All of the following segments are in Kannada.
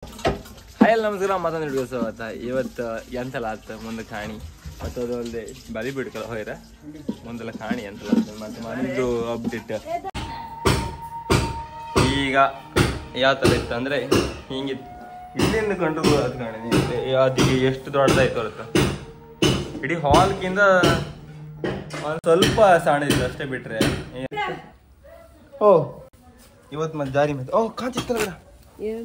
ಹಾಯ್ ನಮಸ್ಕಾರ ಮತ್ತೊಂದು ವಿಡಿಯೋ ಸವತ್ತ ಇವತ್ತು ಎಂತೆಲ್ಲ ಆತ ಮುಂದೆ ಕಾಣಿ ಮತ್ತು ಅದು ಅಲ್ಲದೆ ಬಲಿ ಬಿಡ್ಕಲ್ಲ ಹೋಯ್ರ ಮುಂದೆಲ್ಲ ಕಾಣಿ ಎಂತೆಲ್ಲ ಆತ ಮತ್ತು ಮನೆಯದು ಅಪ್ಡೇಟ್ ಈಗ ಯಾವ ಥರ ಇತ್ತು ಅಂದರೆ ಹಿಂಗಿತ್ತು ಇಲ್ಲಿಂದ ಕಂಟ್ರೋಲ್ ಅದು ಕಾಣಿ ಅದಕ್ಕೆ ಎಷ್ಟು ದೊಡ್ಡದಾಯ್ತು ಹೊರತು ಇಡೀ ಹಾಲ್ಗಿಂತ ಒಂದು ಸ್ವಲ್ಪ ಸಣ್ಣದಿತ್ತು ಅಷ್ಟೇ ಬಿಟ್ರೆ ಓ ಇವತ್ತು ಮತ್ತೆ ಜಾರಿ ಮತ್ತೆ ಓ ಕಾಂಚಿತ್ತಲ್ಲ ಬೇಡ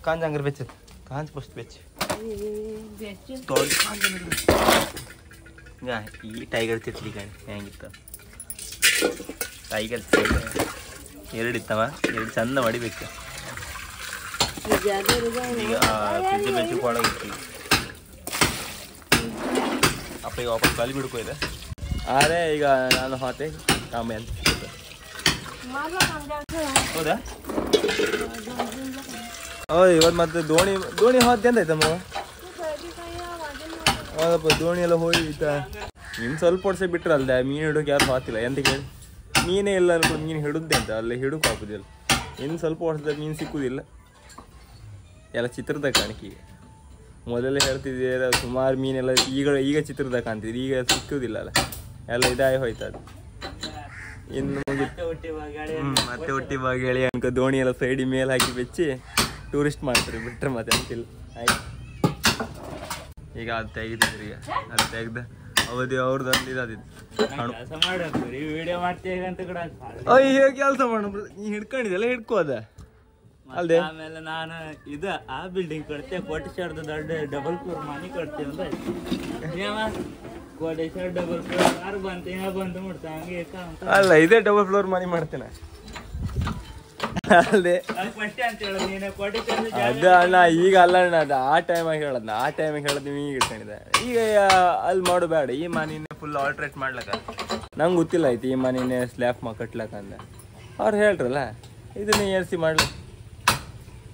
कांच अंगर बेच कांच पोस्ट बेच तो कांच ये टाइगर चिटली काणी ಹೆಂಗಿತ್ತು ಟೈಗರ್ ಎರಡು ಇತ್ತವ ಎರಡು ಚಂದ ಮಾಡಿಬೇಕು ಈಗ ಫ್ರಿಜ್ ಬೆಚ್ಚು ಕೊಡೋಗಿತ್ತು ಅಪ್ಪ ಈಗ ವಾಪಸ್ ಖಾಲಿ ಬಿಡ್ಕೋ ಇದೆ ಆದರೆ ಈಗ ನಾನು ಹೋತೆ ಕಾಮೆ ಅಂತ ಹೌದಾ ಹೌದು ಇವತ್ತು ಮತ್ತೆ ದೋಣಿ ಹೋದ ಎಂತಾಯ್ತಮ್ಮ ಹೌದಪ್ಪ ದೋಣಿ ಎಲ್ಲ ಹೋಯ್ತ ಇನ್ನು ಸ್ವಲ್ಪ ವರ್ಷ ಬಿಟ್ರಲ್ದೆ ಮೀನು ಹಿಡೋಕೆ ಯಾರು ಹೋಗ್ತಿಲ್ಲ ಎಂತ ಕೇಳಿ ಮೀನೇ ಇಲ್ಲ ಅನ್ಕೊಂಡು ಮೀನು ಹಿಡುತ್ತೆ ಅಂತ ಅಲ್ಲಿ ಹಿಡೋಕೆ ಹಾಕೋದಿಲ್ಲ ಇನ್ನು ಸ್ವಲ್ಪ ವರ್ಷದ ಮೀನು ಸಿಕ್ಕುದಿಲ್ಲ ಎಲ್ಲ ಚಿತ್ರದ ಕಾಣಿಕೆ ಮೊದಲೇ ಹೇಳ್ತಿದ್ದೀರ ಸುಮಾರು ಮೀನೆಲ್ಲ ಈಗ ಚಿತ್ರದ ಕಾಣ್ತಿದ್ರು ಈಗ ಸಿಕ್ಕುದಿಲ್ಲ ಅಲ್ಲ ಎಲ್ಲ ಇದಾಗಿ ಹೋಯ್ತದು ಇನ್ನು ಮತ್ತೆ ಹುಟ್ಟಿ ಬಾಗಿ ಹೇಳಿ ಅನ್ಕೋ ದೋಣಿ ಎಲ್ಲ ಸೈಡಿ ಮೇಲೆ ಹಾಕಿ ಬೆಚ್ಚಿ ಟೂರಿಸ್ಟ್ ಮಾಡ್ತಾರೆ ಬಿಟ್ರೆ ಮತ್ತೆ ಅಂತಿಲ್ಲ ಆಯ್ತು ಈಗ ಅದು ತೆಗಿತಿದ್ರಿ ಈಗ ಅದು ತೆಗ್ದ ಅವಧಿ ಅವ್ರದ್ದು ಅಲ್ಲಿ ಅಯ್ಯೋ ಕೆಲಸ ಮಾಡ ನೀ ಹಿಡ್ಕೊಂಡಿದ್ದೆಲ್ಲ ಹಿಡ್ಕೋದ ಅಲ್ದೆ ಆಮೇಲೆ ನಾನು ಇದು ಆ ಬಿಲ್ಡಿಂಗ್ ಕಟ್ತೆ ಕೋಟೇಶ್ವರದ ದೊಡ್ಡ ಡಬಲ್ ಫ್ಲೋರ್ ಮನೆ ಕಟ್ತೇವೆ ಅಂದ್ರೆ ಕೋಟೇಶ್ವರ ಡಬಲ್ ಫ್ಲೋರ್ ಯಾರು ಬಂತ ಬಂದು ಮುಡ್ತಾ ಹಂಗೆ ಅಲ್ಲ ಇದೇ ಡಬಲ್ ಫ್ಲೋರ್ ಮನೆ ಮಾಡ್ತೇನೆ ಅಲ್ದೆ ಅದು ಅಣ್ಣ ಈಗ ಅಲ್ಲ ಅಣ್ಣ ಅದು ಆ ಟೈಮಾಗ ಹೇಳದ್ನ ಆ ಟೈಮಿಗೆ ಹೇಳದ್ ನೀವು ಈಗ ಇಟ್ಕೊಂಡಿದ್ದೆ ಈಗ ಅಲ್ಲಿ ಮಾಡು ಬೇಡ ಈ ಮನೆನೇ ಫುಲ್ ಆಲ್ಟ್ರೇಟ್ ಮಾಡ್ಲಕ್ಕ ನಂಗೆ ಗೊತ್ತಿಲ್ಲ ಆಯ್ತು ಈ ಮನೆನೇ ಸ್ಲ್ಯಾಪ್ ಕಟ್ಲಕ್ಕ ಅಂದ ಅವ್ರು ಹೇಳ್ರಲ್ಲ ಇದನ್ನೇ ಏರ್ಸಿ ಮಾಡ್ಲಕ್ಕ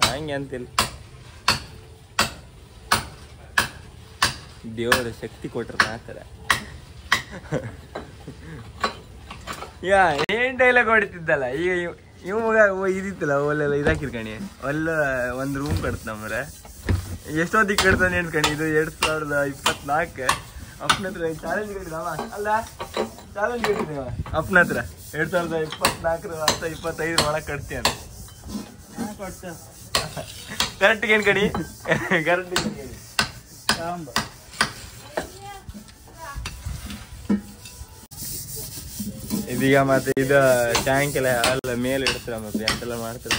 ಹಂಗೆ ಅಂತಿಲ್ಲ ದೇವರ ಶಕ್ತಿ ಕೊಟ್ರ ಆ ಥರ ಈಗ ಏನ್ ಡೈಲಾಗ್ ಹೊಡಿತಿದ್ದಲ್ಲ ಈಗ ಇವಾಗ ಇದಿತ್ತಲ್ಲ ಒಲ್ಲೆಲ್ಲ ಇದಾಕಿರ್ಕಣಿ ಅಲ್ಲ ಒಂದು ರೂಮ್ ಕಟ್ತಂಬ್ರೆ ಎಷ್ಟೊತ್ತಿಗೆ ಕಟ್ತಾನೆ ಅನ್ಕಣಿ ಇದು 2024 ಅಪ್ಪನ ಹತ್ರ ಚಾಲೆಂಜ್ ಕಟ್ಟಿದವ ಅಲ್ಲ ಚಾಲೆಂಜ್ ಕಟ್ಟಿದೀವ ಅಪ್ಪನ ಹತ್ರ 2024 ಅಥವಾ 25 ಒಳಗೆ ಕಟ್ತಿ ಅಂತ ಕರೆಕ್ಟ್ಗೆ ಏನ್ ಕಣಿ ಕರೆಕ್ಟ್ ಇದೀಗ ಮತ್ತೆ ಇದು ಟ್ಯಾಂಕ್ ಎಲ್ಲ ಅಲ್ಲ ಮೇಲೆ ಇಡ್ತಾರ ಮತ್ತೆ ಎಂತೆಲ್ಲ ಮಾಡ್ತಾರೆ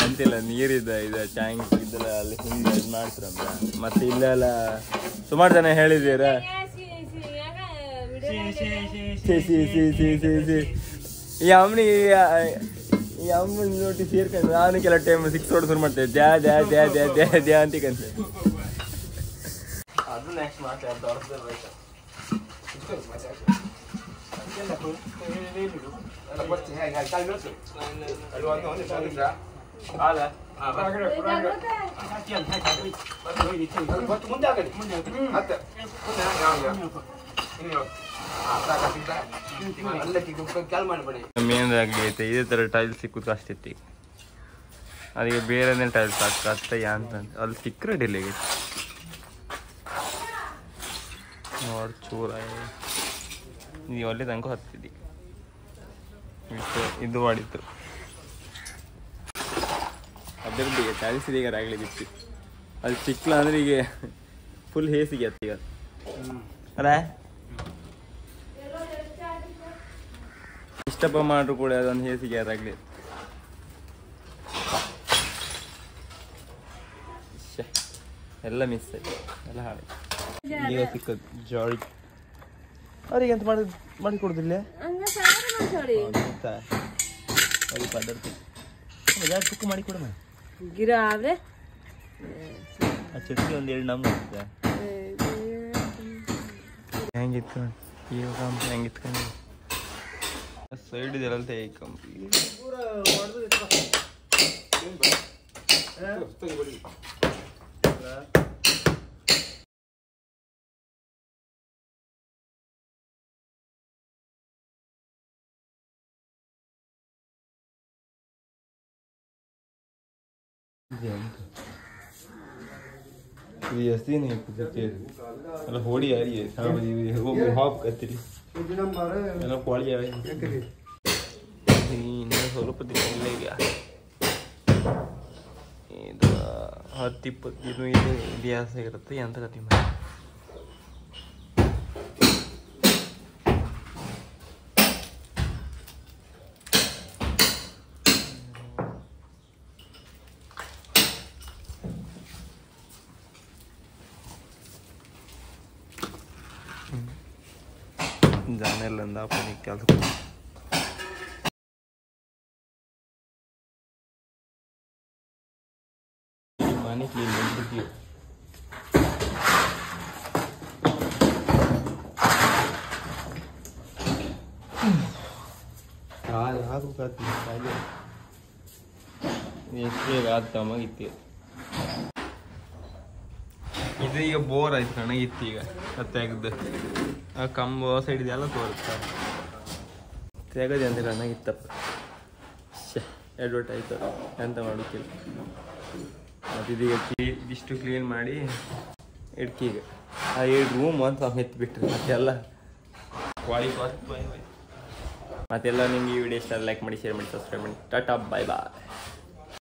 ಎಂತಿಲ್ಲ ನೀರಿದ ಇದು ಟ್ಯಾಂಕ್ ಇದೆಲ್ಲ ಅಲ್ಲಿ ಹಿಂದೆ ಇದು ಮಾಡ್ತಾರ ಮತ್ತೆ ಇಲ್ಲೆಲ್ಲ ಸುಮಾರು ಜನ ಹೇಳಿದೀರ ಈ ಅಮ್ಮನ ನೋಡಿ ಸೇರ್ಕೊಂಡು ನಾನು ಕೆಲವು ಟೈಮ್ 6 ಹೊಡ್ ಶುರು ಮಾಡ್ತೇವೆ ದ್ಯಾ ದ್ಯಾ ದ್ಯಾ ದ್ಯಾ ದ್ಯಾ ದ್ಯಾ ಅಂತಿಕಂತ ಅದು ನೆಕ್ಸ್ಟ್ ಮಾತಾಡ್ತಾ ಮೇನ್ ಆಗ್ಲಿ ಐತೆ ಇದೇ ತರ ಟೈಲ್ಸ್ ಸಿಕ್ಕುದು ಅಷ್ಟೈತಿ ಅದಕ್ಕೆ ಬೇರೆ ಟೈಲ್ಸ್ ಹಾಕ್ತ ಅಂತ ಅಲ್ಲಿ ಸಿಕ್ಕರೆ ಡಿಲೇ ಆಗೈತಿ ನೋಡಿ ಚೂರ ನೀವು ಒಳ್ಳೆ ತನಕ ಹತ್ತಿದ್ದಿ ಇದು ಮಾಡಿತ್ತು ಅದರದ್ದು ಈಗ ಟೈಲ್ಸ್ ಈಗ ರಾಗಲಿ ಬಿತ್ತು ಅದು ಸಿಕ್ಕಲ ಅಂದ್ರೆ ಈಗ ಫುಲ್ ಹೇಸಿಗೆ ಹತ್ತಿ ಈಗ ಅಲ್ಲ ಇಷ್ಟಪ್ಪ ಮಾಡ್ರು ಕೂಡ ಅದೊಂದು ಹೇಸಿಗೆ ಯಾರಾಗಲಿ ಎಲ್ಲ ಮಿಸ್ ಆಯ್ತು ಎಲ್ಲ ಹಾಳು ಈಗ ಸಿಕ್ಕದು ಜಾಳಿ ಅವ್ರಿಗೆ ಎಂತ ಮಾಡಿ ಕೊಡುದಿಲ್ಲ ಪದಾರ್ಥ ತುಕ್ಕು ಮಾಡಿ ಕೊಡ ಆ ಚಟ್ನಿ ಒಂದು 2 ನಮ್ಗೆ ಹೆಂಗಿತ್ತು ಈಗ ಹೆಂಗಿತ್ತು ಸೈಡ್ ಇದೆಲ್ಲ ಕಂಪ್ಲೀಟ್ ये हस्ती नहीं कुछ अरे होड़ी आ रही है साहब ये वो हॉप करती है क्वालिटी आ रही है ಇನ್ನು ಸ್ವಲ್ಪ ದಿನ ಈಗ ಇದು 10-20 ದಿನ ಇದು ಇತಿಹಾಸ ಇರುತ್ತೆ ಅಂತ ಕತೆ ಮಾಡಿ जाने लंदा अपने क्या पानी क्लीन नहीं ಯಾರು ಕಾಯ್ದೆ ಎಷ್ಟು ತಮಗಿತ್ತು ಇದು ಈಗ ಬೋರ್ ಆಯ್ತು ಕಣಗಿತ್ತು ಈಗ ತೆಗ್ದು ಆ ಕಂಬ ಸೈಡ್ ಇದೆಲ್ಲ ತೋರಿಸ್ತಾರೆ ತೆಗದೆ ಅಂತ ಕಣ್ಣಾಗಿತ್ತಪ್ಪ ಅಡ್ವರ್ಟೈಸ್ ಎಂತ ಮಾಡೋಕ್ಕಿಲ್ಲ ಮತ್ತು ಇದೀಗ ಇದಿಷ್ಟು ಕ್ಲೀನ್ ಮಾಡಿ ಇಡ್ಕೀಗ ಆ 7 ರೂಮ್ ಅಂತ ಎತ್ತಿಬಿಟ್ರಿ ಮತ್ತೆಲ್ಲ ಮತ್ತೆಲ್ಲ ನಿಮ್ಗೆ ಈ ವಿಡಿಯೋ ಇಷ್ಟ ಲೈಕ್ ಮಾಡಿ ಶೇರ್ ಮಾಡಿ ಸಬ್ಸ್ಕ್ರೈಬ್ ಮಾಡಿ ಟಾಟಾ ಬಾಯ್ ಬಾಯ್